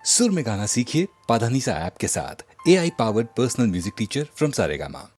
सुर में गाना सीखिए पाधानीसा ऐप के साथ। AI powered personal music teacher from Saregama.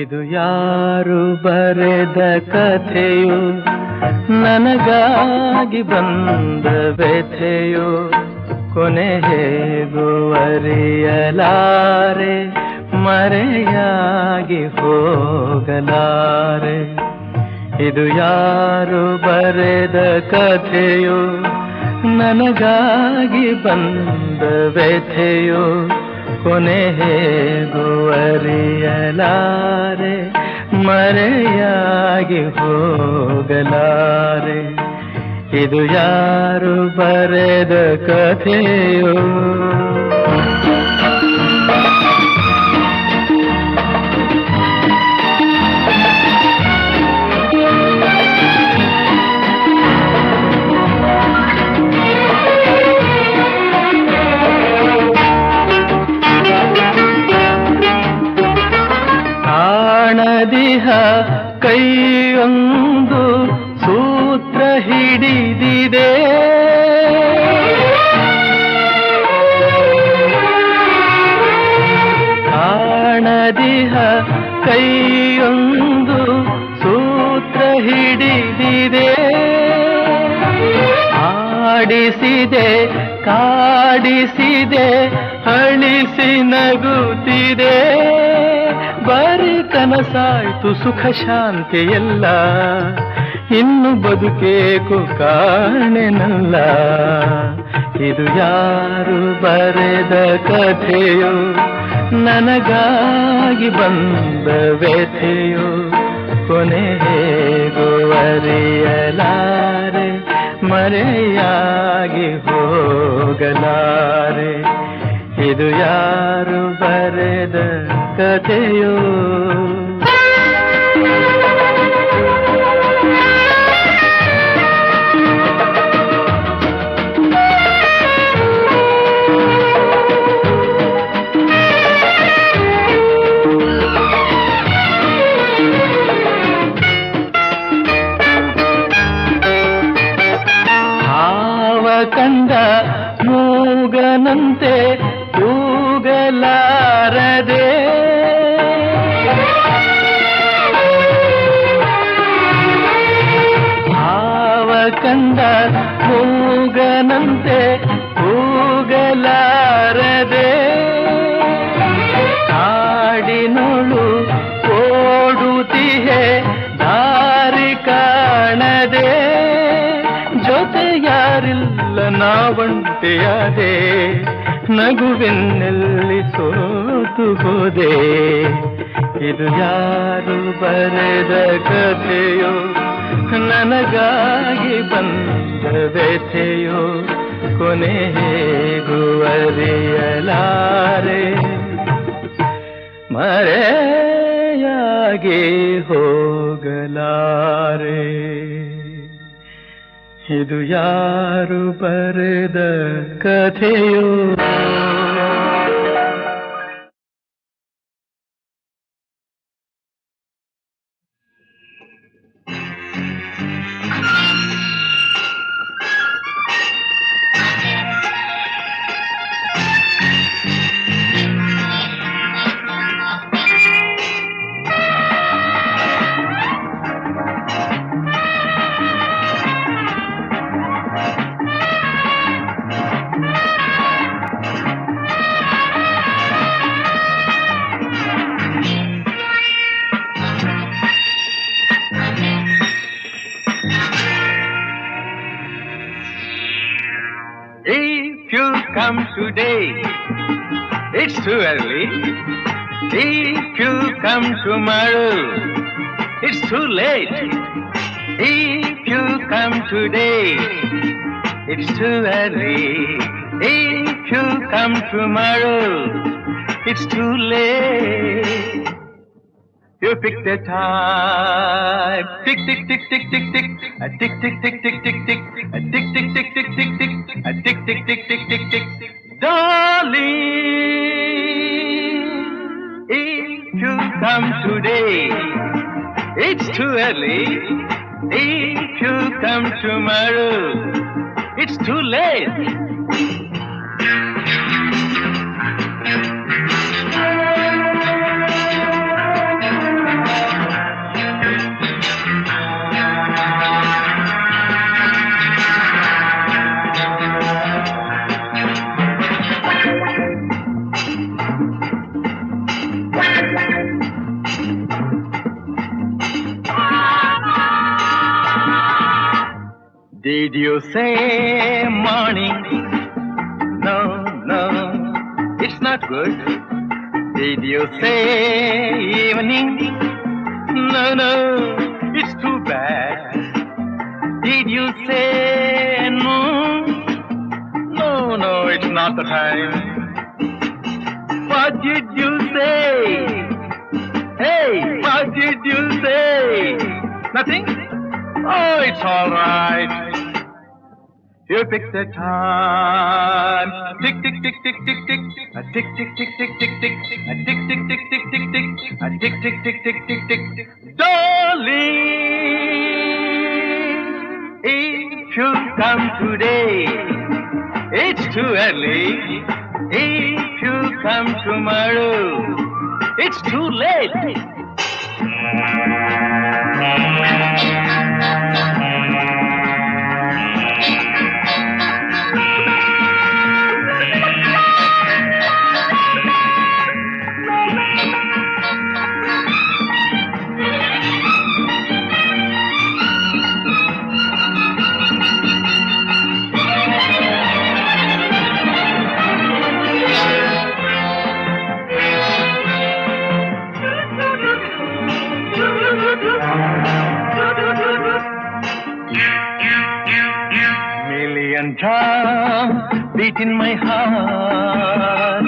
ಇದು ಯಾರು ಬರೆದ ಕಥೆಯೋ, ನನಗಾಗಿ ಬಂದ ವ್ಯಥೆಯೋ, ಕೊನೆ ಹೇಗೂ ಅರಿಯಲಾರೆ, ಮರೆಯಾಗಿ ಹೋಗಲಾರೆ. ಇದು ಯಾರು ಬರೆದ ಕಥೆಯೋ, ನನಗಾಗಿ ಬಂದ ವ್ಯಥೆಯೋ, ಕೊನೆ ಹೇಗೂ ಅರಿಯಲಾರೆ, ಮರೆಯಾಗಿ ಹೋಗಲಾರೆ. ಇದು ಯಾರು ಬರೆದ ಕಥೆಯೋ. ಕಾಣದಿಹ ಕೈಯೊಂದು ಸೂತ್ರ ಹಿಡಿದಿದೆ, ಕಾಣದಿಹ ಕೈಯೊಂದು ಸೂತ್ರ ಹಿಡಿದಿದೆ. ಆಡಿಸಿದೆ ಕಾಡಿಸಿದೆ ಅಳಿಸಿ ನಗುತ್ತಿದೆ, ಬರೀ ಕನಸಾಯ್ತು ಸುಖ ಶಾಂತಿ ಎಲ್ಲ, ಇನ್ನು ಬದುಕೇಕು ಕಾಣೆನಲ್ಲ. ಇದು ಯಾರು ಬರೆದ ಕಥೆಯೋ, ನನಗಾಗಿ ಬಂದ ವ್ಯಥೆಯೋ, ಕೊನೆ ಹೇಗೂ ಅರಿಯಲಾರೆ, ಮರೆಯಾಗಿ ಹೋಗಲಾರೆ. ಇದು ಯಾರು ಬರೆದ ಕಥೆಯೋ. ಹಾವ ಕಂಡ ಮೂಗನಂತೆ ಕೂಗಲಾರದೆ, ಹಾವ ಕಂಡ ಮೂಗನಂತೆ ಕೂಗಲಾರದೆ, ಕಾಡಿನೊಳು ಓಡುತ್ತಿಹೆ ದಾರಿ ಕಾಣದೆ, ಜೊತೆ ಯಾರಿಲ್ಲ ನಾವಂಟೆಯಾದೆ, ನಗುವೆನ್ನೆಲ್ಲಿ ಸೋತು ಹೋದೆ. ಇದು ಯಾರು ಬರೆದ ಕಥೆಯೋ, ನನಗಾಗಿ ಬಂದ ವ್ಯಥೆಯೋ, ಕೊನೆ ಹೇಗೂ ಅರಿಯಲಾರೆ, ಮರೆಯಾಗಿ ಹೋಗಲಾರೆ. ಇದು ಯಾರು ಬರೆದ ಕಥೆಯೋ. come today, it's too early. If you come tomorrow, it's too late. If you come today, it's too early. If you come tomorrow, it's too late. You pick the time. Tick, tick, tick, tick, tick, tick. A tick, tick, tick, tick, tick, tick. A tick, tick, tick, tick, tick, tick. A tick, tick, tick, tick, tick, tick. Darling, if you come today, it's too early. If you come tomorrow, it's too late. Did you say morning? No, no, it's not good. Did you say evening? No, no, it's too bad. Did you say noon? No, no, it's not the time. What did you say? Hey, what did you say? Nothing? Oh, it's all right. You pick the time. Tick, tick, tick, tick, tick, tick. A tick, tick, tick, tick, tick, tick. A tick, tick, tick, tick, tick, tick. A tick, tick, tick, tick, tick, tick. Darling, if you come today, it's too early. If you come tomorrow, it's too late. Million drums beat in my heart.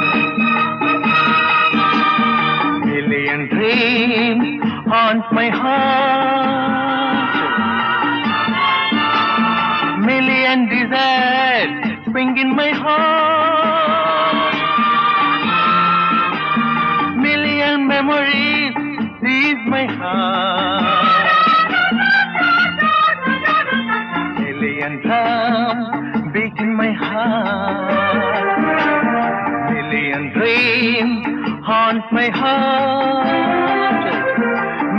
Million dreams haunt my heart. Million desires spring in my heart. Million memories seize my heart. Million drums beat in my heart. Million dreams haunt my heart.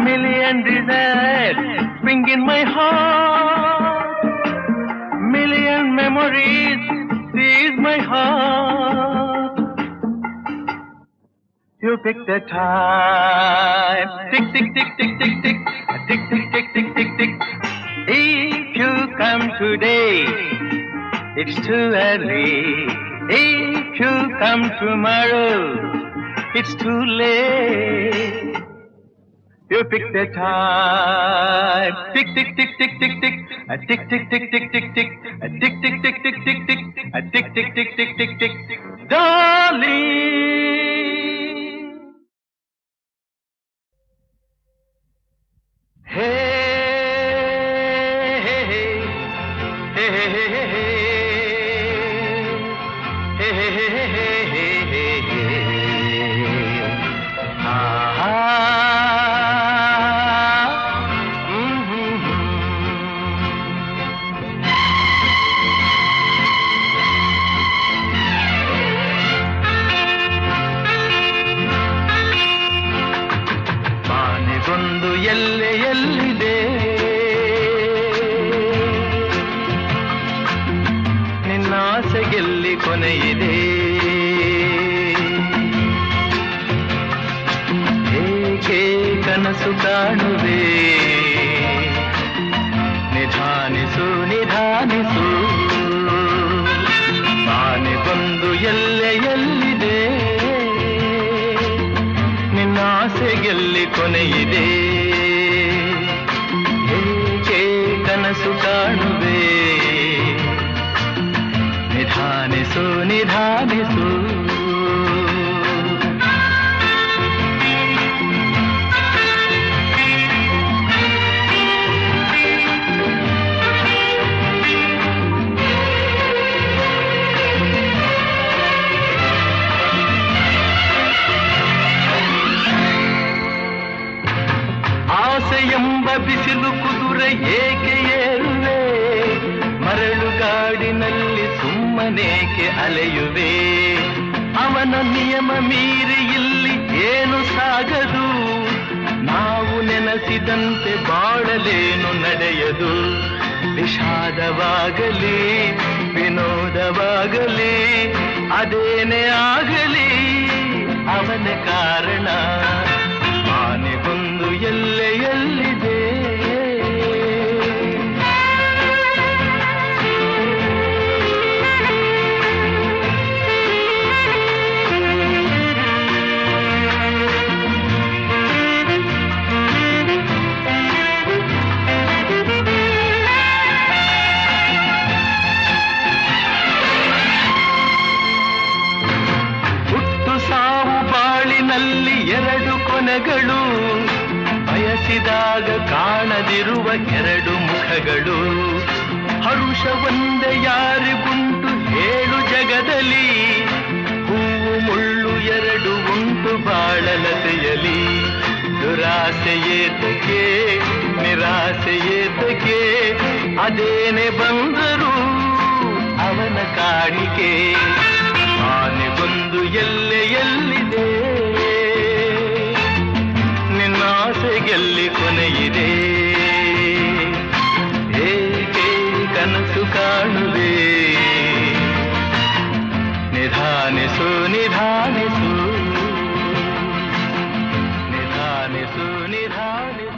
Million desires spring in my heart. Million memories seize my heart. You pick the time. Tick, tick, tick, tick, tick, tick. Tick, tick, tick, tick, tick, tick. If you come today, it's too early. If you come tomorrow, it's too late. You pick the time. Tick, tick, tick, tick, tick, tick. A tick, tick, tick, tick, tick, tick. A tick, tick, tick, tick, tick, tick. A tick, tick, tick, tick, tick, tick. Darling. Hey. ಬಾನಿಗೊಂದು ಎಲ್ಲೆಯಲ್ಲಿದೆ ನಿನ್ನಾಸೆಗೆಲ್ಲಿ ಕೊನೆಯಿದೆ ಏಕೆ ಕನಸು ಕಾಣುವೆ ನಿಧಾನಿಸು ನಿಧಾನಿಸು ಬಾನಿಗೊಂದು ಎಲ್ಲೆಯಲ್ಲಿದೆ ನಿನ್ನ ಆಸೆಗೆಲ್ಲಿ ಕೊನೆಯಿದೆ ಏಕೆ ಕನಸು ಕಾಣುವೆ ನಿಧಾನಿಸು ನಿಧಾನಿಸು ಎಂಬ ಬಿಸಿಲು ಕುದುರೆ ಏಕೆ ಏರುವೆ ಮರಳುಗಾಡಿನಲ್ಲಿ ಸುಮ್ಮನೇಕೆ ಅಲೆಯುವೆ ಅವನ ನಿಯಮ ಮೀರಿ ಇಲ್ಲಿ ಏನು ಸಾಗದು ನಾವು ನೆನೆಸಿದಂತೆ ಬಾಳಲೇನು ನಡೆಯದು ವಿಷಾದವಾಗಲಿ ವಿನೋದವಾಗಲಿ ಅದೇನೇ ಆಗಲಿ ಅವನ ಕಾರಣ ಆನೆಗೊಂದು ಎಲ್ಲೆಯಲ್ಲಿದೆ ಹುಟ್ಟು ಸಾವು ಬಾಳಿನಲ್ಲಿ ಎರಡು ಕೊನೆಗಳು ಬಯಸಿದಾಗ ಕಾಣದಿರುವ ಎರಡು ಮುಖಗಳು ಹರುಷ ಒಂದೇ ಯಾರಿಗುಂಟು ಹೇಳು ಜಗದಲ್ಲಿ ಹೂವು ಮುಳ್ಳು ಎರಡು ಉಂಟು ಬಾಳಲತೆಯಲಿ ದುರಾಸೆಯೇತಕ್ಕೆ ನಿರಾಸೆಯೇತಕ್ಕೆ ಅದೇನೆ ಬಂದರು ಅವನ ಕಾಣಿಕೆ ಆನೆಗೊಂದು ಎಲ್ಲೆಯಲ್ಲಿದೆ ಆಸೆಗೆಲ್ಲಿ ಕೊನೆಯಿದೆ ಏಕೆ ಕನಸು ಕಾಣುವೆ ನಿಧಾನಿಸು ನಿಧಾನಿಸು ನಿಧಾನಿಸು ನಿಧಾನಿಸು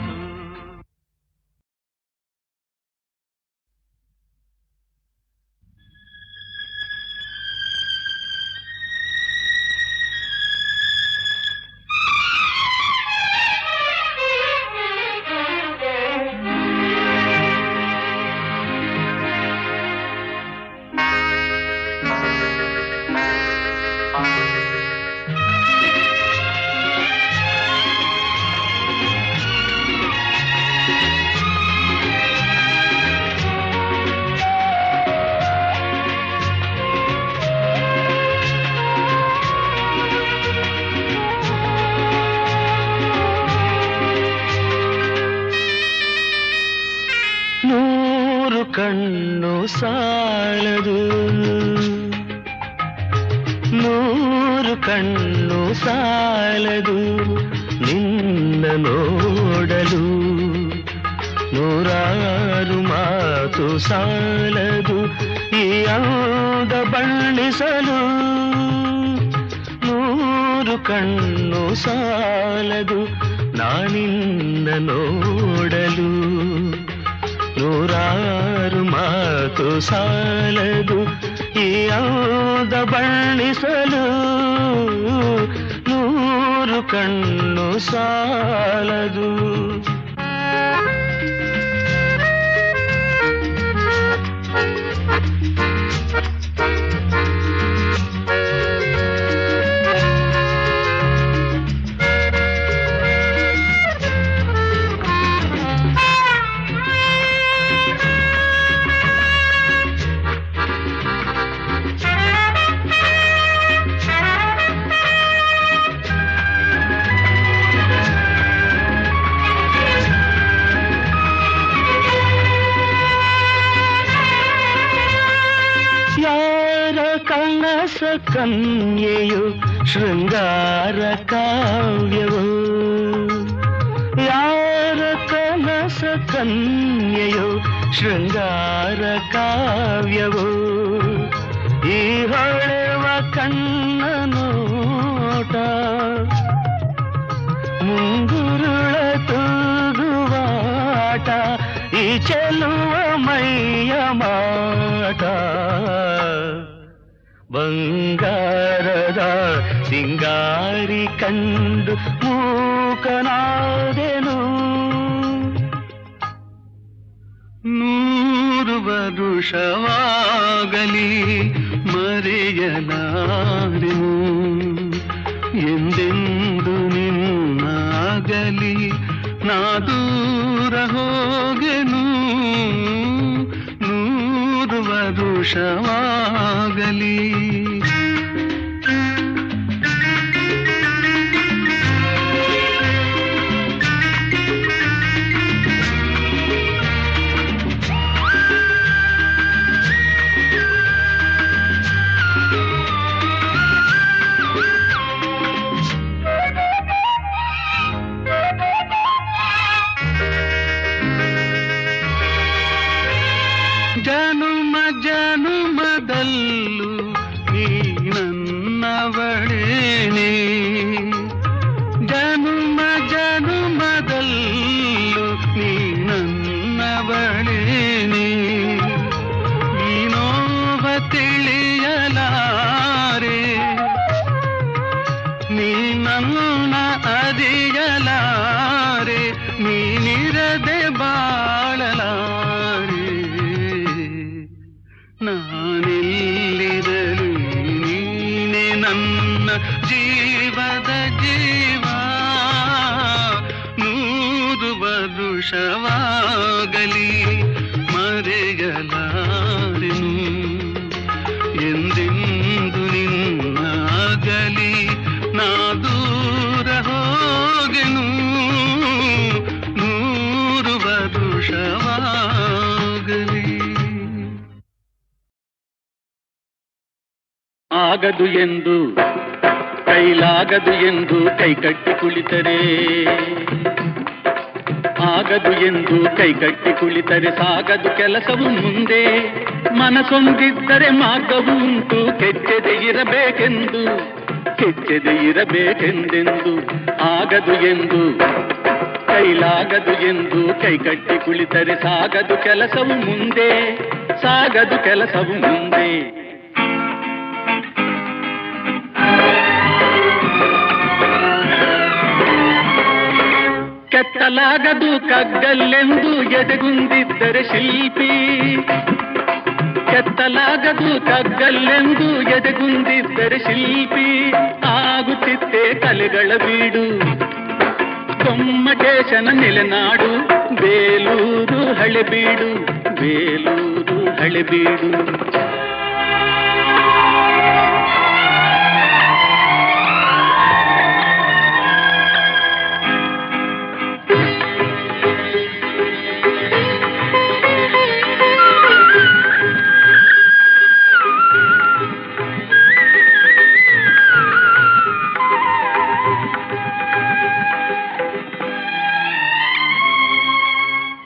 ಕಣ್ಣು ಸಾಲದು ನೂರು ಕಣ್ಣು ಸಾಲದು ನಿನ್ನ ನೋಡಲು ನೂರಾರು ಮಾತು ಸಾಲದು ಈ ಅಂದ ಬಣ್ಣಿಸಲು ನೂರು ಕಣ್ಣು ಸಾಲದು ನಾನಿನ್ನ ನೋಡಲು ನೂರಾರು ಮಾತು ಸಾಲದು ಈ ಅಂದ ಬಣ್ಣಿಸಲು ನೂರು ಕಣ್ಣು ಸಾಲದು ಕನಸ ಕನ್ಯೆಯು ಶೃಂಗಾರ ಕಾವ್ಯವು ಯಾರ ಕನಸ ಕನ್ಯೆಯು ಶೃಂಗಾರ ಕಾವ್ಯವು ಈ ಹೊಳೆವ ಕಣ್ಣ ನೋಟ ಮುಂಗುರುಳ ತೂಗುವಾಟ ಈ ಚೆಲುವ ಮೈಯ ಮಾಟ ಬಂಗಾರದ ಸಿಂಗಾರಿ ಕಂಡು ಮೂಕನಾದೆನು. 100 ವರುಷವಾಗಲಿ ಮರೆಯಲಾರೆನು. ಎಂದೆಂದು ನಿನ್ನಾಗಲಿ ನಾ ದೂರ ಹೋಗೆನು. 100 ವರುಷವಾಗಲಿ. ಜನುಮ ಜನುಮದಲ್ಲೂ ನೀ ನನ್ನವಳೇನೆ. ಜನುಮ ಜನುಮದಲ್ಲೂ ನೀ ನನ್ನವಳೇನೆ. ಈ ನೋವ ತಿಳಿಯಲಾರೆ, ನೀ ನನ್ನ ಅರಿಯಲಾರೆ, ನೀನಿರದೆ ಬಾಳಲಾರೆ. ನಾನೆಲ್ಲಿರಲಿ ನೀನೆ ನನ್ನ ಜೀವದ ಜೀವ. 100 ವರುಷವಾಗಲಿ ಮರೆಯಲಾರೆನು. ಎಂದೆಂದು ನಿನ್ನಾಗಲಿ ನಾ ದೂರ ಹೋಗೆನು. 100 ವರುಷವಾಗಲಿ. ಆಗದು ಎಂದು ಕೈಲಾಗದು ಎಂದು ಕೈಕಟ್ಟಿ ಕುಳಿತರೆ, ಆಗದು ಎಂದು ಕೈಕಟ್ಟಿ ಕುಳಿತರೆ ಸಾಗದು ಕೆಲಸವು ಮುಂದೆ. ಮನಸೊಂದಿದ್ದರೆ ಮಾರ್ಗವು ಉಂಟು, ಕೆಚ್ಚದೆ ಇರಬೇಕೆಂದು, ಕೆಚ್ಚದೆ ಇರಬೇಕೆಂದೆಂದು. ಆಗದು ಎಂದು ಕೈಲಾಗದು ಎಂದು ಕೈಕಟ್ಟಿ ಕುಳಿತರೆ ಸಾಗದು ಕೆಲಸವು ಮುಂದೆ, ಸಾಗದು ಕೆಲಸವು ಮುಂದೆ. ಕೆತ್ತಲಾಗದು ಕಗ್ಗಲ್ಲೆಂದು ಎದೆಗುಂದಿದ್ದರೆ ಶಿಲ್ಪಿ, ಕೆತ್ತಲಾಗದು ಕಗ್ಗಲ್ಲೆಂದು ಎದೆಗುಂದಿದ್ದರೆ ಶಿಲ್ಪಿ. ಆಗುತ್ತಿತ್ತೆ ಕಲೆಗಳ ಬೀಡು, ಗೊಮ್ಮಟೇಶನ ನೆಲೆನಾಡು. ಬೇಲೂರು ಹಳೆಬೀಡು, ಬೇಲೂರು ಹಳೆಬೀಡು.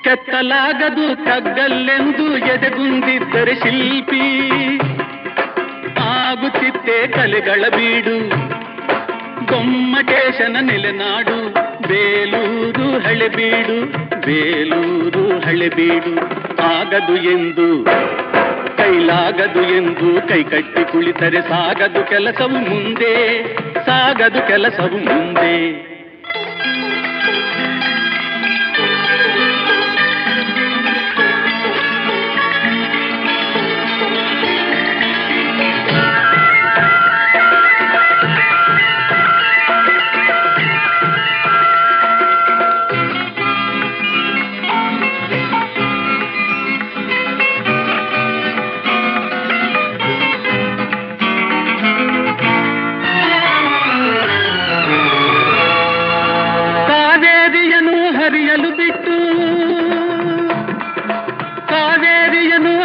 ಕೆತ್ತಲಾಗದು ಕಗ್ಗಲ್ಲೆಂದು ಎದೆಗುಂದಿದ್ದರೆ ಶಿಲ್ಪಿ. ಆಗುತ್ತಿತ್ತೆ ಕಲೆಗಳ ಬೀಡು, ಗೊಮ್ಮಟೇಶನ ನೆಲೆನಾಡು. ಬೇಲೂರು ಹಳೆಬೀಡು, ಬೇಲೂರು ಹಳೆಬೀಡು. ಆಗದು ಎಂದು ಕೈಲಾಗದು ಎಂದು ಕೈಕಟ್ಟಿ ಕುಳಿತರೆ ಸಾಗದು ಕೆಲಸವು ಮುಂದೆ, ಸಾಗದು ಕೆಲಸವು ಮುಂದೆ.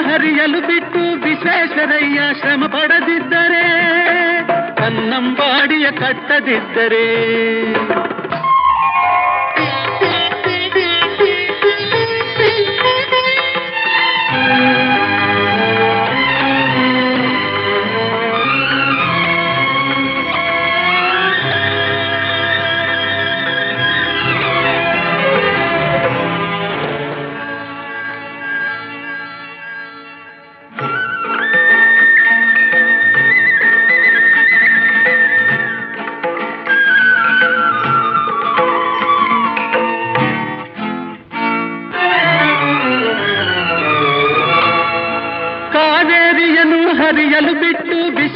ಹರಿಯಲು ಬಿಟ್ಟು ವಿಶ್ವೇಶ್ವರಯ್ಯ ಶ್ರಮ ಪಡದಿದ್ದರೆ, ಕನ್ನಂಬಾಡಿಯ ಕಟ್ಟದಿದ್ದರೆ,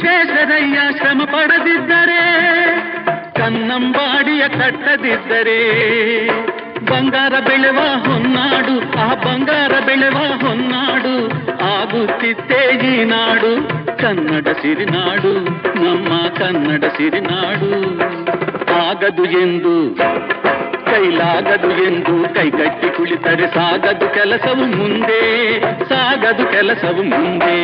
ವಿಶ್ವೇಶ್ವರಯ್ಯ ಶ್ರಮ ಪಡದಿದ್ದರೆ, ಕನ್ನಂಬಾಡಿಯ ಕಟ್ಟದಿದ್ದರೆ, ಬಂಗಾರ ಬೆಳೆವ ಹೊನ್ನಾಡು, ಆ ಬಂಗಾರ ಬೆಳೆವ ಹೊನ್ನಾಡು ಆಗುತ್ತಿತ್ತೇ ಈ ನಾಡು. ಕನ್ನಡ ಸಿರಿನಾಡು, ನಮ್ಮ ಕನ್ನಡ ಸಿರಿನಾಡು. ಆಗದು ಎಂದು ಕೈಲಾಗದು ಎಂದು ಕೈಗಟ್ಟಿ ಕುಳಿತರೆ ಸಾಗದು ಕೆಲಸವು ಮುಂದೆ, ಸಾಗದು ಕೆಲಸವು ಮುಂದೆ.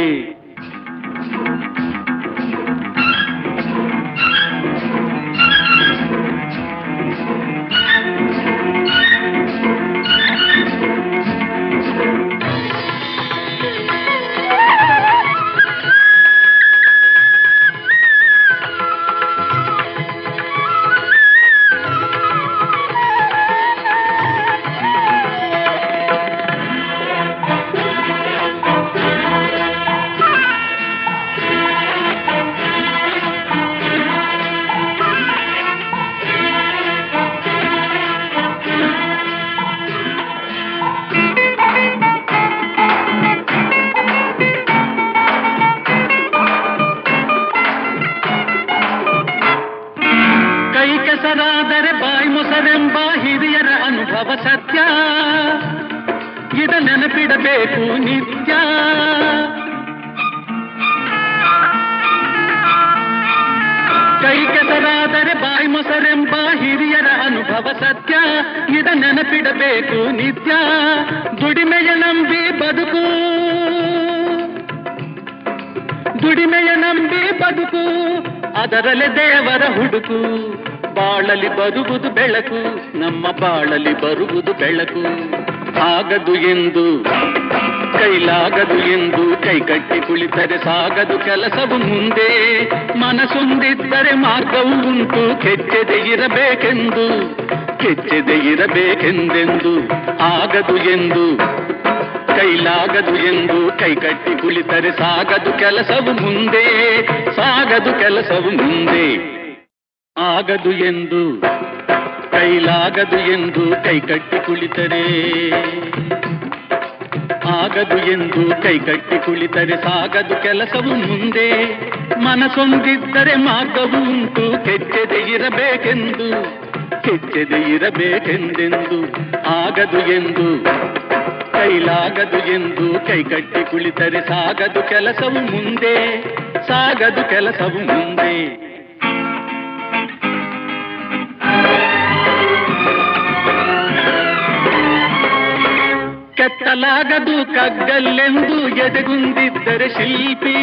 ಕೆಸರಾದರೆ ಬಾಯಿ ಮೊಸರೆಂಬ ಹಿರಿಯರ ಅನುಭವ ಸತ್ಯ, ಇದ ನೆನಪಿಡಬೇಕು ನಿತ್ಯ. ಕೈ ಕೆಸರಾದರೆ ಬಾಯಿ ಮೊಸರೆಂಬ ಹಿರಿಯರ ಅನುಭವ ಸತ್ಯ, ಇದ ನೆನಪಿಡಬೇಕು ನಿತ್ಯ. ದುಡಿಮೆಯ ನಂಬಿ ಬದುಕು, ದುಡಿಮೆಯ ನಂಬಿ ಬದುಕು, ಅದರಲ್ಲಿ ದೇವರ ಹುಡುಕು. ಬಾಳಲಿ ಬರುವುದು ಬೆಳಕು, ನಮ್ಮ ಬಾಳಲಿ ಬರುವುದು ಬೆಳಕು. ಆಗದು ಎಂದು ಕೈಲಾಗದು ಎಂದು ಕೈಕಟ್ಟಿ ಕುಳಿತರೆ ಸಾಗದು ಕೆಲಸವು ಮುಂದೆ. ಮನಸ್ಸೊಂದಿದ್ದರೆ ಮಾರ್ಗವು ಉಂಟು, ಕೆಚ್ಚದೆ ಇರಬೇಕೆಂದು, ಕೆಚ್ಚದೆ ಇರಬೇಕೆಂದೆಂದು. ಆಗದು ಎಂದು ಕೈಲಾಗದು ಎಂದು ಕೈಕಟ್ಟಿ ಕುಳಿತರೆ ಸಾಗದು ಕೆಲಸವು ಮುಂದೆ, ಸಾಗದು ಕೆಲಸವು ಮುಂದೆ. ಆಗದು ಎಂದು ಕೈಲಾಗದು ಎಂದು ಕೈಕಟ್ಟಿ ಕುಳಿತರೆ, ಆಗದು ಎಂದು ಕೈಕಟ್ಟಿ ಕುಳಿತರೆ ಸಾಗದು ಕೆಲಸವು ಮುಂದೆ. ಮನಸ್ಸೊಂದಿದ್ದರೆ ಮಾರ್ಗವು ಉಂಟು, ಕೆಚ್ಚದೆ ಇರಬೇಕೆಂದು, ಕೆಚ್ಚದೆ ಇರಬೇಕೆಂದೆಂದು. ಆಗದು ಎಂದು ಕೈಲಾಗದು ಎಂದು ಕೈಕಟ್ಟಿ ಕುಳಿತರೆ ಸಾಗದು ಕೆಲಸವು ಮುಂದೆ, ಸಾಗದು ಕೆಲಸವು ಮುಂದೆ. ಕೆತ್ತಲಾಗದು ಕಗ್ಗಲ್ಲೆಂದು ಎದೆಗುಂದಿದ್ದರೆ ಶಿಲ್ಪಿ,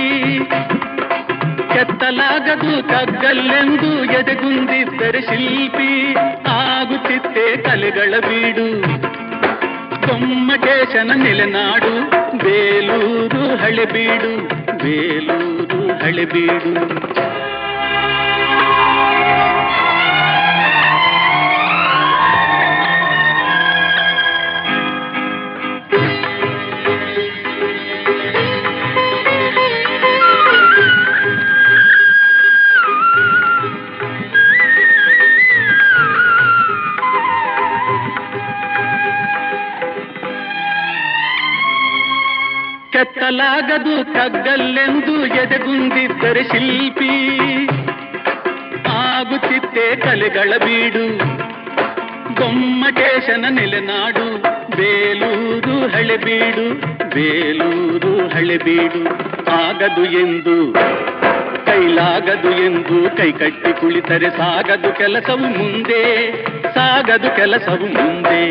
ಕೆತ್ತಲಾಗದು ಕಗ್ಗಲ್ಲೆಂದು ಎದೆಗುಂದಿದ್ದರೆ ಶಿಲ್ಪಿ. ಆಗುತ್ತಿತ್ತೆ ಕಲೆಗಳ ಬೀಡು, ಗೊಮ್ಮಟೇಶನ ನೆಲೆನಾಡು, ಬೇಲೂರು ಹಳೆಬೀಡು, ಬೇಲೂರು ಹಳೆಬೀಡು. ಕೆತ್ತಲಾಗದು ಕಗ್ಗಲ್ಲೆಂದು ಎದೆಗುಂದಿದ್ದರೆ ಶಿಲ್ಪಿ. ಆಗುತ್ತಿತ್ತೆ ಕಲೆಗಳ ಬೀಡು, ಗೊಮ್ಮಟೇಶನ ನೆಲೆನಾಡು, ಬೇಲೂರು ಹಳೆಬೀಡು, ಬೇಲೂರು ಹಳೆಬೀಡು. ಆಗದು ಎಂದು ಕೈಲಾಗದು ಎಂದು ಕೈಕಟ್ಟಿ ಕುಳಿತರೆ ಸಾಗದು ಕೆಲಸವು ಮುಂದೆ, ಸಾಗದು ಕೆಲಸವು ಮುಂದೆ.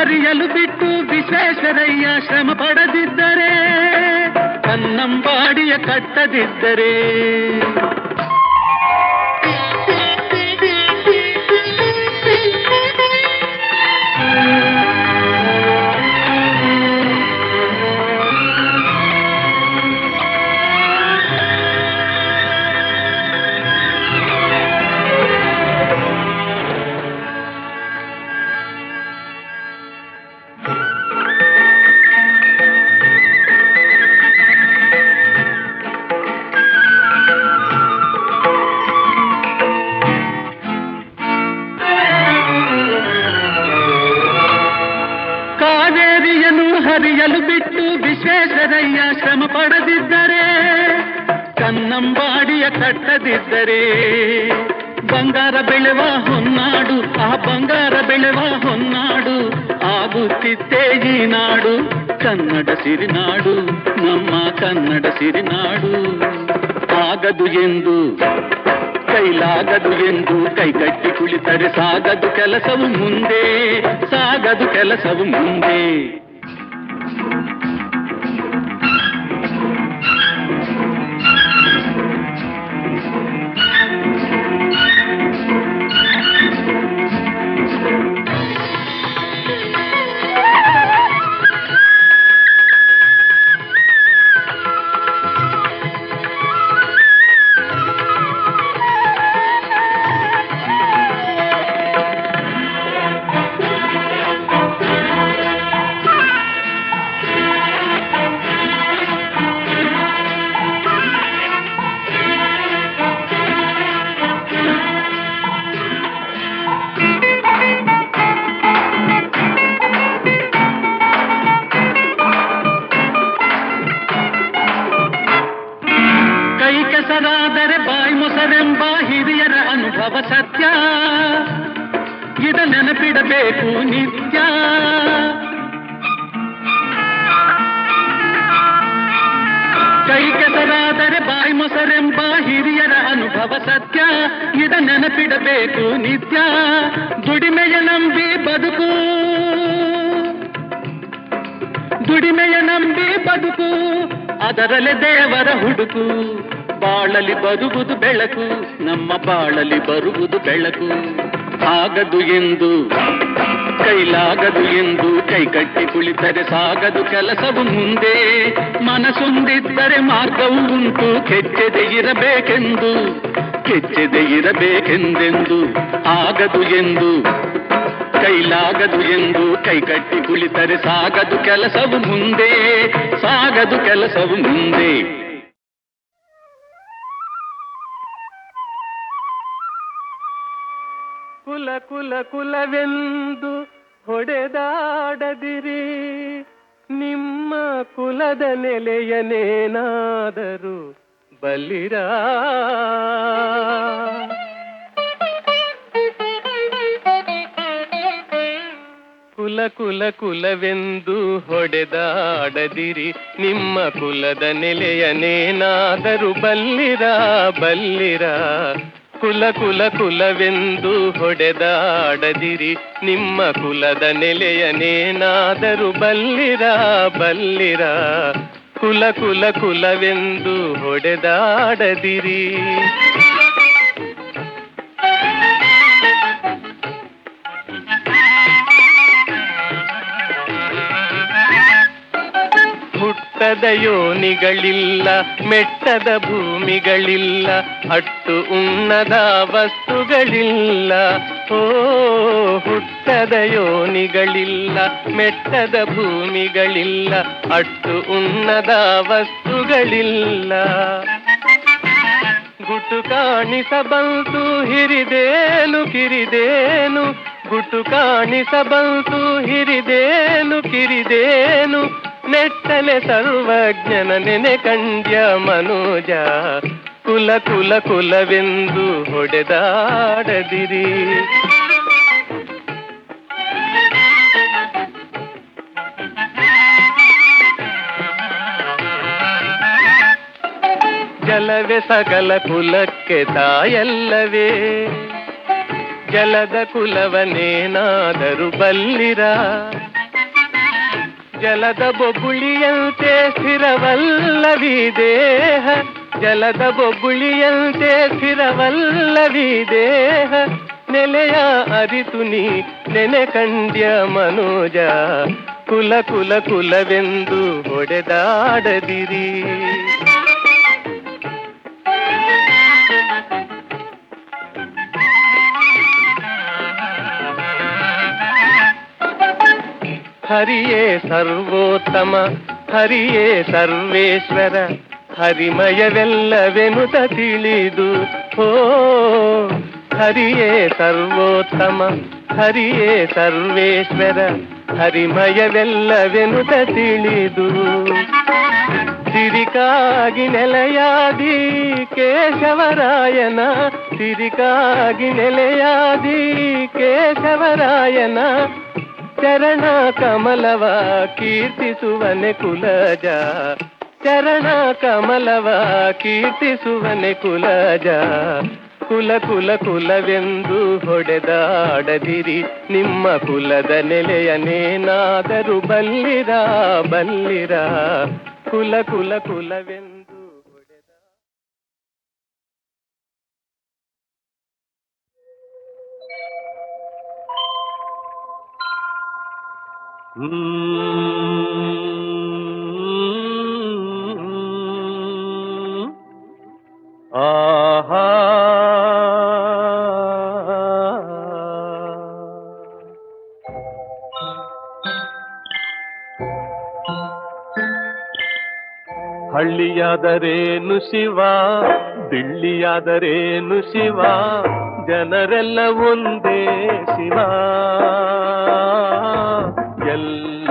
ಹರಿಯಲು ಬಿಟ್ಟು ವಿಶ್ವೇಶ್ವರಯ್ಯ ಶ್ರಮ ಪಡದಿದ್ದರೆ, ಕನ್ನಂಬಾಡಿಯ ಕಟ್ಟದಿದ್ದರೆ, ಹರಿಯಲು ಬಿಟ್ಟು ವಿಶ್ವೇಶ್ವರಯ್ಯ ಶ್ರಮ ಪಡದಿದ್ದರೆ, ಕನ್ನಂಬಾಡಿಯ ಕಟ್ಟದಿದ್ದರೆ, ಬಂಗಾರ ಬೆಳೆವ ಹೊನ್ನಾಡು, ಆ ಬಂಗಾರ ಬೆಳೆವ ಹೊನ್ನಾಡು ಆಗುತ್ತಿತ್ತೇ ಈ ನಾಡು. ಕನ್ನಡ ಸಿರಿನಾಡು, ನಮ್ಮ ಕನ್ನಡ ಸಿರಿನಾಡು. ಆಗದು ಎಂದು ಕೈಲಾಗದು ಎಂದು ಕೈಕಟ್ಟಿ ಕುಳಿತರೆ ಸಾಗದು ಕೆಲಸವು ಮುಂದೆ, ಸಾಗದು ಕೆಲಸವು ಮುಂದೆ. ಕೆಸರಾದರೆ ಬಾಯಿ ಮೊಸರೆಂಬ ಹಿರಿಯರ ಅನುಭವ ಸತ್ಯ, ಇದ ನೆನಪಿಡಬೇಕು ನಿತ್ಯ. ಕೈ ಕೆಸರಾದರೆ ಬಾಯಿ ಮೊಸರೆಂಬ ಹಿರಿಯರ ಅನುಭವ ಸತ್ಯ, ಇದ ನೆನಪಿಡಬೇಕು ನಿತ್ಯ. ದುಡಿಮೆಯ ನಂಬಿ ಬದುಕು, ದುಡಿಮೆಯ ನಂಬಿ ಬದುಕು, ಅದರಲ್ಲೇ ದೇವರ ಹುಡುಕು. ಬಾಳಲಿ ಬರುವುದು ಬೆಳಕು, ನಮ್ಮ ಬಾಳಲಿ ಬರುವುದು ಬೆಳಕು. ಆಗದು ಎಂದು ಕೈಲಾಗದು ಎಂದು ಕೈಕಟ್ಟಿ ಕುಳಿತರೆ ಸಾಗದು ಕೆಲಸವು ಮುಂದೆ. ಮನಸ್ಸೊಂದಿದ್ದರೆ ಮಾರ್ಗವು ಉಂಟು, ಕೆಚ್ಚದೆ ಇರಬೇಕೆಂದು, ಕೆಚ್ಚದೆ ಇರಬೇಕೆಂದೆಂದು. ಆಗದು ಎಂದು ಕೈಲಾಗದು ಎಂದು ಕೈಕಟ್ಟಿ ಕುಳಿತರೆ ಸಾಗದು ಕೆಲಸವು ಮುಂದೆ, ಸಾಗದು ಕೆಲಸವು ಮುಂದೆ. ಕುಲ ಕುಲ ಕುಲವೆಂದು ಹೊಡೆದಾಡದಿರಿ, ನಿಮ್ಮ ಕುಲದ ನೆಲೆಯನೇನಾದರೂ ಬಲ್ಲಿರ. ಕುಲ ಕುಲ ಕುಲವೆಂದು ಹೊಡೆದಾಡದಿರಿ, ನಿಮ್ಮ ಕುಲದ ನೆಲೆಯನೇನಾದರೂ ಬಲ್ಲಿರ ಬಲ್ಲಿರ. ಕುಲ ಕುಲ ಕುಲವೆಂದು ಹೊಡೆದಾಡದಿರಿ, ನಿಮ್ಮ ಕುಲದ ನೆಲೆಯನೇನಾದರೂ ಬಲ್ಲಿರ ಬಲ್ಲಿರ. ಕುಲ ಕುಲ ಕುಲವೆಂದು ಹೊಡೆದಾಡದಿರಿ. ಹುಟ್ಟದ ಯೋನಿಗಳಿಲ್ಲ, ಮೆಟ್ಟದ ಭೂಮಿಗಳಿಲ್ಲ, ಅಟ್ಟು ಉಣ್ಣದ ವಸ್ತುಗಳಿಲ್ಲ. ಓ ಹುಟ್ಟದ ಯೋನಿಗಳಿಲ್ಲ, ಮೆಟ್ಟದ ಭೂಮಿಗಳಿಲ್ಲ, ಅಟ್ಟು ಉಣ್ಣದ ವಸ್ತುಗಳಿಲ್ಲ. ಗುಟ್ಟು ಕಾಣಿಸಬಂತು ಹಿರಿದೇನು ಕಿರಿದೇನು, ಗುಟ್ಟು ಕಾಣಿಸಬಂತು ಹಿರಿದೇನು ಕಿರಿದೇನು. ನೆಟ್ಟಲೆ ಸರ್ವಜ್ಞನ ನೆನೆ ಕಂಡ್ಯ ಮನೋಜ, ಕುಲ ಕುಲ ಕುಲವೆಂದು ಹೊಡೆದಾಡದಿರಿ. ಜಲವೇ ಸಕಲ ಕುಲಕ್ಕೆ ತಾಯಲ್ಲವೇ, ಜಲದ ಕುಲವನೇನಾದರೂ ಬಲ್ಲಿರ. ಜಲದ ಬೊಬ್ಬುಳಿಯಂತೆ ಸ್ಥಿರವಲ್ಲವಿ ದೇಹ, ಜಲದ ಬೊಬ್ಬುಳಿಯಂತೆ ಸ್ಥಿರವಲ್ಲವಿ ದೇಹ. ನೆಲೆಯ ಅರಿತು ನೀ ನೆನೆ ಕಂಡ್ಯ ಮನೋಜ, ಕುಲ ಕುಲ ಕುಲವೆಂದು ಹೊಡೆದಾಡದಿರಿ. ಹರಿಯೇ ಸರ್ವೋತ್ತಮ, ಹರಿಯೇ ಸರ್ವೇಶ್ವರ, ಹರಿಮಯವೆಲ್ಲವೆನುತ ತಿಳಿದು. ಓ ಹರಿಯೇ ಸರ್ವೋತ್ತಮ ಹರಿಯೇ ಸರ್ವೇಶ್ವರ ಹರಿಮಯವೆಲ್ಲವೆನುತ ತಿಳಿದು ಸಿರಿಕಾಗಿ ನೆಲೆಯಾದಿ ಕೇಶವರಾಯನ ಸಿರಿಕಾಗಿ ನೆಲೆಯಾದಿ ಕೇಶವರಾಯನ ಚರಣ ಕಮಲವ ಕೀರ್ತಿಸುವನೆ ಕುಲಜ ಚರಣ ಕಮಲವ ಕೀರ್ತಿಸುವನೆ ಕುಲಜ ಕುಲ ಕುಲ ಕುಲವೆಂದು ಹೊಡೆದಾಡದಿರಿ ನಿಮ್ಮ ಕುಲದ ನೆಲೆಯನೇನಾದರೂ ಬಲ್ಲಿರ ಬಲ್ಲಿರ ಕುಲ ಕುಲ ಕುಲವೆಂದು ಹೊಡೆದ ಆಹಾ ಹಳ್ಳಿಯಾದರೇನು ಶಿವ ದಿಳ್ಳಿಯಾದರೇನು ಶಿವ ಜನರೆಲ್ಲ ಒಂದೇ ಶಿವ ಎಲ್ಲ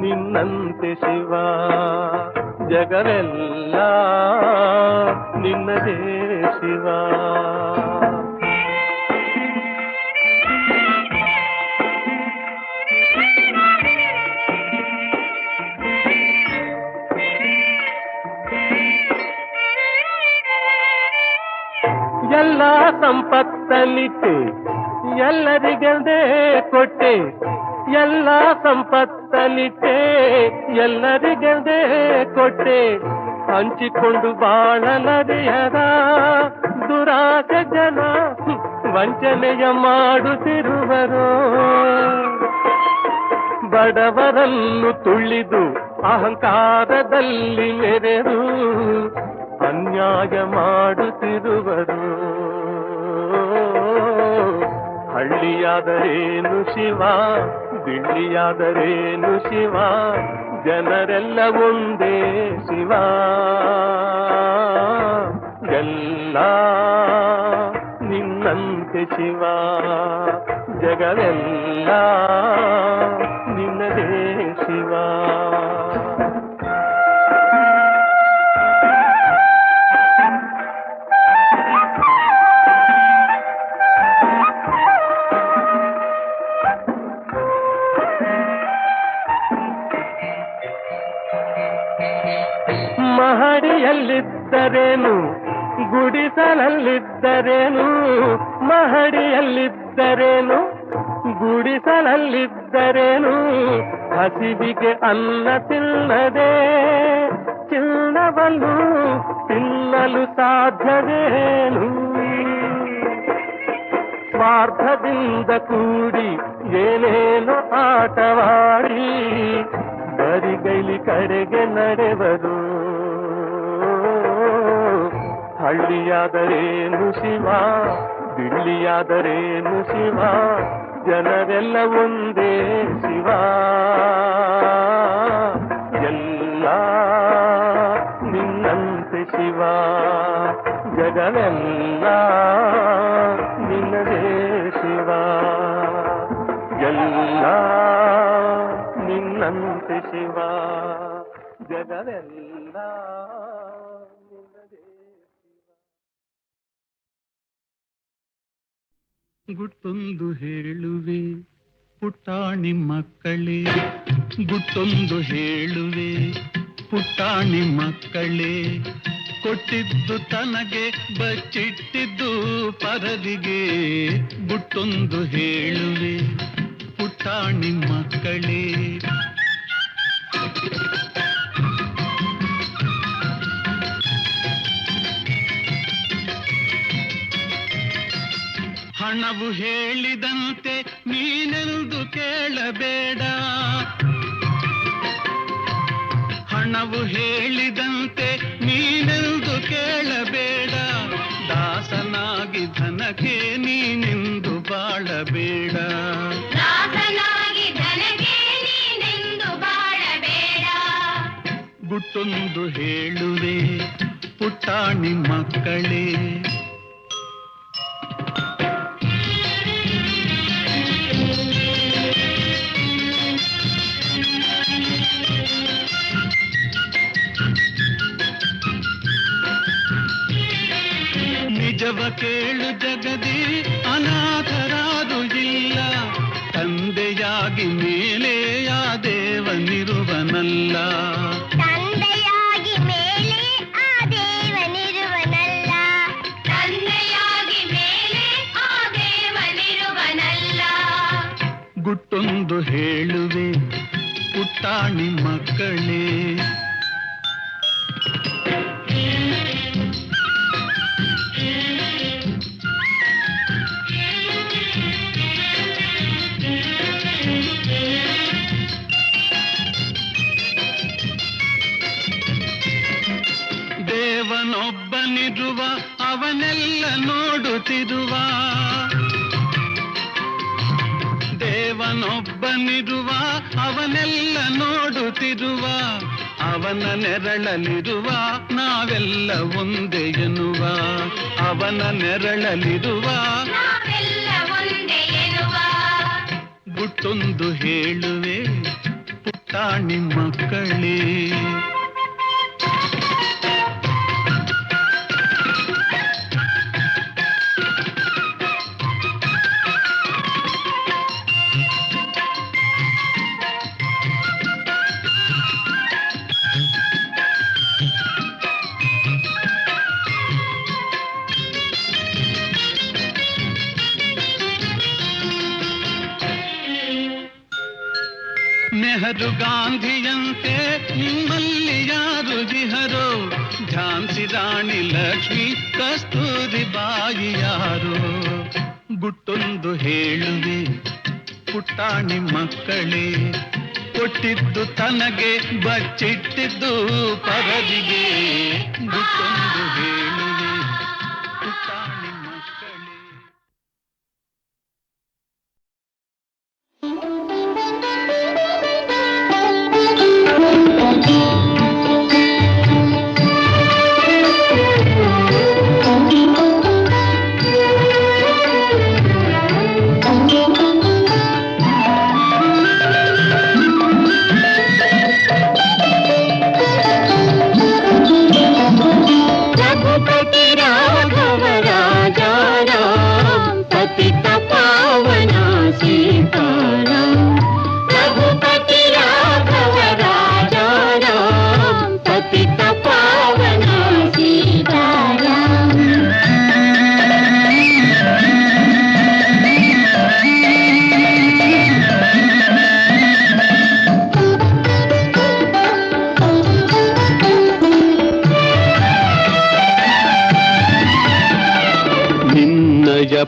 ನಿನ್ನಂತೆ ಶಿವ ಜಗವೆಲ್ಲ ನಿನ್ನದೇ ಶಿವ ಎಲ್ಲ ಸಂಪತ್ತನಿಟ್ಟೆ ಎಲ್ಲರಿಗೆಂದೇ ಕೊಟ್ಟೆ ಎಲ್ಲ ಸಂಪತ್ತನಿಟ್ಟೆ ಎಲ್ಲರಿಗೆಂದೇ ಕೊಟ್ಟೆ ಹಂಚಿಕೊಂಡು ಬಾಳಲರಿಯದ ದುರಾಸೆ ಜನ ವಂಚನೆಯ ಮಾಡುತ್ತಿರುವರು ಬಡವರನ್ನು ತುಳಿದು ಅಹಂಕಾರದಲ್ಲಿ ಮೆರೆದು ಅನ್ಯಾಯ ಮಾಡುತ್ತಿರುವರು ಹಳ್ಳಿಯಾದರೇನು ಶಿವ ದಿಳ್ಳಿಯಾದರೇನು ಶಿವ ಜನರೆಲ್ಲ ಒಂದೇ ಶಿವ ಎಲ್ಲ ನಿನ್ನಂತೆ ಶಿವ ಜಗವೆಲ್ಲ ನಿನ್ನದೇ ಶಿವ ಮಹಡಿಯಲ್ಲಿದ್ದರೇನು ಗುಡಿಸಲಲ್ಲಿದ್ದರೇನು ಮಹಡಿಯಲ್ಲಿದ್ದರೇನು ಗುಡಿಸಲಲ್ಲಿದ್ದರೇನು ಹಸಿವಿಗೆ ಅನ್ನ ತಿನ್ನದೆ ಚಿನ್ನವನ್ನು ತಿನ್ನಲು ಸಾಧ್ಯವೇನು ಸ್ವಾರ್ಥದಿಂದ ಕೂಡಿ ಏನೇನು ಆಟವಾಡಿ ಬರಿಗೈಲಿ ಕಡೆಗೆ ನಡೆವರು ಹಳ್ಳಿಯಾದರೇನು ಶಿವ ದಿಳ್ಳಿಯಾದರೇನು ಶಿವ ಜನರೆಲ್ಲ ಒಂದೇ ಶಿವ ಎಲ್ಲ ನಿನ್ನಂತೆ ಶಿವ ಜಗವೆಲ್ಲ ನಿನ್ನದೇ ಶಿವ ಎಲ್ಲ ನಿನ್ನಂತೆ ಶಿವ ಜಗವೆಲ್ಲ ನಿನ್ನದೇ ಗುಟ್ಟೊಂದು ಹೇಳುವೆ ಪುಟ್ಟಾಣಿ ಮಕ್ಕಳೇ ಗುಟ್ಟೊಂದು ಹೇಳುವೆ ಪುಟ್ಟಾಣಿ ಮಕ್ಕಳೇ ಕೊಟ್ಟಿದ್ದು ತನಗೆ ಬಚ್ಚಿಟ್ಟಿದ್ದು ಪರದಿಗೆ ಗುಟ್ಟೊಂದು ಹೇಳುವೆ ಪುಟ್ಟಾಣಿ ಮಕ್ಕಳೇ ಹಣವು ಹೇಳಿದಂತೆ ನೀನೆಂದು ಕೇಳಬೇಡ ಹಣವು ಹೇಳಿದಂತೆ ನೀನೆಂದು ಕೇಳಬೇಡ ದಾಸನಾಗಿ ಧನಕ್ಕೆ ನೀನೆಂದು ಬಾಳಬೇಡ ದಾಸನಾಗಿ ಧನಕ್ಕೆ ನೀನೆಂದು ಬಾಳಬೇಡ ಗುಟ್ಟೊಂದು ಹೇಳುವೆ ಪುಟ್ಟಾಣಿ ಮಕ್ಕಳೇ ಕೇಳು ಜಗದಿ ಅನಾಥರಾರು ಇಲ್ಲ, ತಂದೆಯಾಗಿ ಮೇಲೆ ಆ ದೇವನಿರುವನಲ್ಲ. ತಂದೆಯಾಗಿ ಮೇಲೆ ಆ ದೇವನಿರುವನಲ್ಲ, ತಂದೆಯಾಗಿ ಮೇಲೆ ಆ ದೇವನಿರುವನಲ್ಲ. ಗುಟ್ಟೊಂದು ಹೇಳುವೆ ಪುಟ್ಟಾಣಿ ಮಕ್ಕಳೇ, ದೇವನೊಬ್ಬನಿರುವ ಅವನೆಲ್ಲ ನೋಡುತ್ತಿರುವ, ದೇವನೊಬ್ಬನಿರುವ ಅವನೆಲ್ಲ ನೋಡುತ್ತಿರುವ, ಅವನ ನೆರಳಲಿರುವ ನಾವೆಲ್ಲ ಒಂದೇ ಎನ್ನುವ, ಅವನ ನೆರಳಲಿರುವ ನಾವೆಲ್ಲ ಒಂದೇ ಎನ್ನುವ. ಗುಟ್ಟೊಂದು ಹೇಳುವೆ ಪುಟ್ಟಾಣಿ ಮಕ್ಕಳೇ, ನೆಹರು ಗಾಂಧಿಯಂತೆ ನಿಮ್ಮಲ್ಲಿ ಯಾರು ದಿಹರೋ, ಝಾನ್ಸಿ ರಾಣಿ ಲಕ್ಷ್ಮಿ ಕಸ್ತೂರಿ ಬಾಯಿ ಯಾರು. ಗುಟ್ಟೊಂದು ಹೇಳುವೆ ಪುಟ್ಟಾಣಿ ಮಕ್ಕಳೇ, ಕೊಟ್ಟಿದ್ದು ತನಗೆ ಬಚ್ಚಿಟ್ಟಿದ್ದು ಪರದಿಗೆ. ಗುಟ್ಟೊಂದು ಹೇಳುವೆ ಪುಟ್ಟಾಣಿ ಮಕ್ಕಳೇ.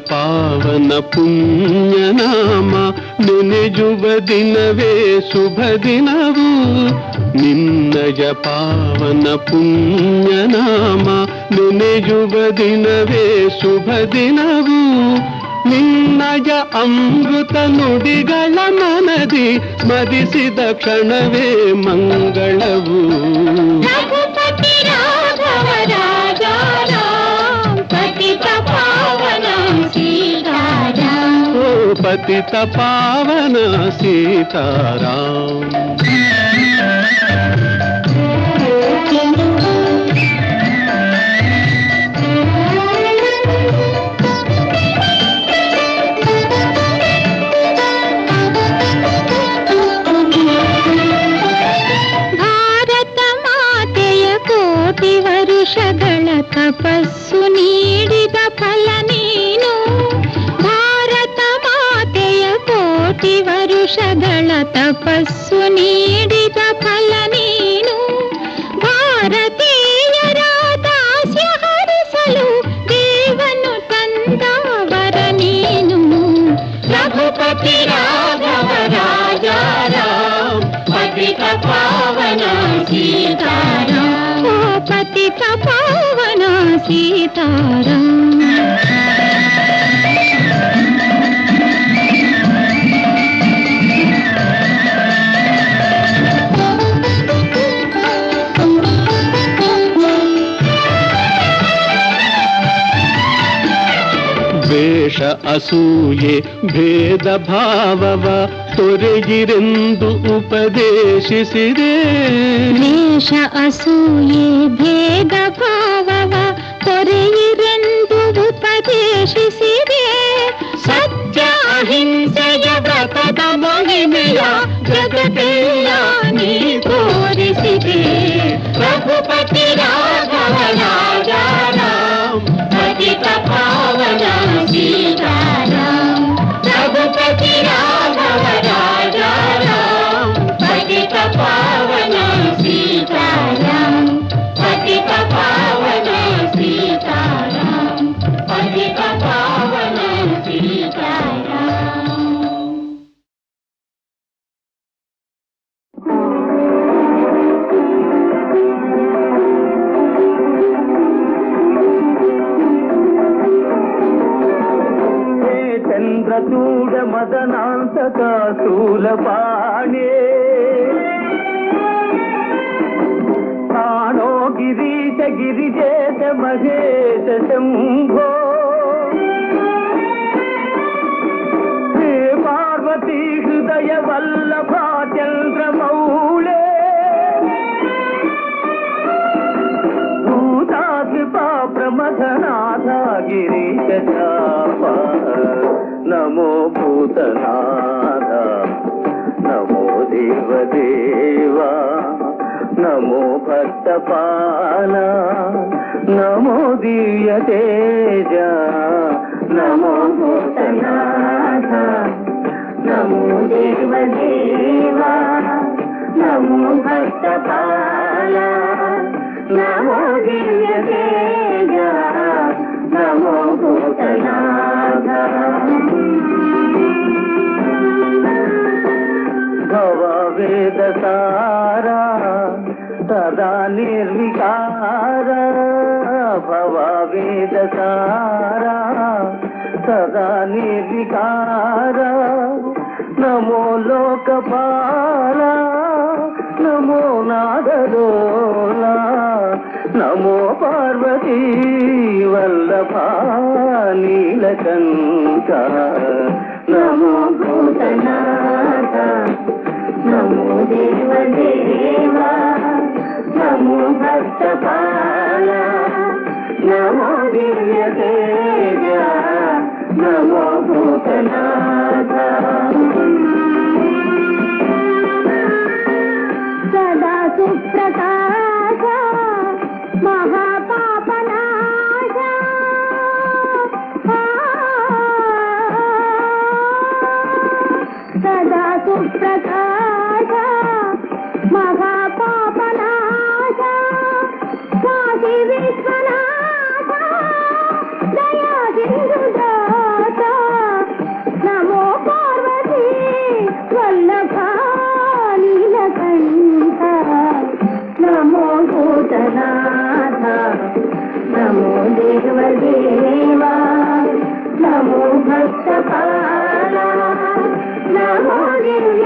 ಪಾವನ ಪುಣ್ಯನಾಮ ನೆನೆಯುವ ದಿನವೇ ಶುಭ ದಿನವು, ನಿನ್ನಯ ಪಾವನ ಪುಣ್ಯನಾಮ ನೆನೆಯುವ ದಿನವೇ ಶುಭ ದಿನವು, ನಿನ್ನಯ ಅಮೃತ ನುಡಿಗಳ ಮನದಿ ಸ್ಮರಿಸಿದ ಕ್ಷಣವೇ ಮಂಗಳವು. ಪತಿತ ಪಾವನ ಸೀತಾರಾಮ್. ಭಾರತ ಮಾತೆಯ ಕೋಟಿ ವರುಷಗಳ ತಪಸ್ಸು ನೀಡಿದ ಫಲ ನೀನು, ಭಾರತ ಮಾತೆಯ ಕೋಟಿ ವರುಷಗಳ ತಪಸ್ಸು ನೀಡಿದ ಫಲ ನೀನು, ಭಾರತೀಯರ ದಾಸ್ಯ ಹರಿಸಲು ದೇವನು ತಂದವರ ನೀನು. ರಘುಪತಿ ರಾಘವ ರಾಜ ರಾಮ ಪತಿತ ಪಾವನ ಸೀತಾರಾಮ, ಪತಿತ ಪಾವನ ಸೀತಾರಾಮ. ದ್ವೇಷ ಅಸೂಯೆ ಭೇದ ಭಾವವ ತೊರೆಗಿರೆಂದು ಉಪದೇಶಿಸಿದೆ, ದ್ವೇಷ ಅಸೂಯೆ ಭೇದ ಭಾವವ ತೊರೆಯಿರೆಂದು ಉಪದೇಶಿಸಿದೆ, ಪ್ರವೇಶಿಸಿದೆ ಸತ್ಯ ಅಹಿಂಸೆಯ ವ್ರತದ ಮಹಿಮೆಯ ಜಗತ್ತೆಲ್ಲ ನೀ ತೋರಿಸಿದೆ ರಘುಪತಿ ರಾಘವ ರಾಜಾರಾಮ್ ಪತಿತ ಪಾವನ ಸೀತಾರಾಮ್ ರಘುಪತಿ ರಾಘವ ರಾಜಾರಾಮ್ ಪತಿತ ಪಾವನ ಸೀತಾರಾಮ್ ಪತಿತ ಪಾವನ ಸೀತಾರಾಮ್ ಪತಿತ ಪಾವನ ಸೀತಾರಾಮ್. చంద్రచూడ మదనాంతక శూలపాణే ప్రాణో గిరీశ గిరిజేశ మహేశ శంభో హే పార్వతీ హృదయ వల్లభా చంద్రమౌళే భూతాకృపా ప్రమథనాథ గిరీశ చాప నమో భూతనాథ నమో దేవదేవా నమో భక్తపాల నమో దివ్య తేజ నమో భూతనాథ నమో దేవదేవా నమో భక్తపాల నమో దివ్య తేజ నమో భూతనాథ. భవ వేద సారా సదా నిర్వికార భవ వేద సారా సదా నిర్వికార నమో లోకపాల నమో నాదలోలా నమో పార్వతీ వల్లభా నీలకంఠ నమో భూతనాథ నమో దేవదేవా నమో భక్తపాల నమో దివ్య తేజ నమో భూతనాథ. సదా సుప్రకాశ మహాపాపనాశ సదా సుప్రకాశ మహాపాపనాశ కాశీ విశ్వనాథ దయా సింధుదాత నమో పార్వతీ వల్లభా నీలకంఠ నమో భూతనాథ నమో దేవదేవా నమో భక్తపాల నమో దివ్య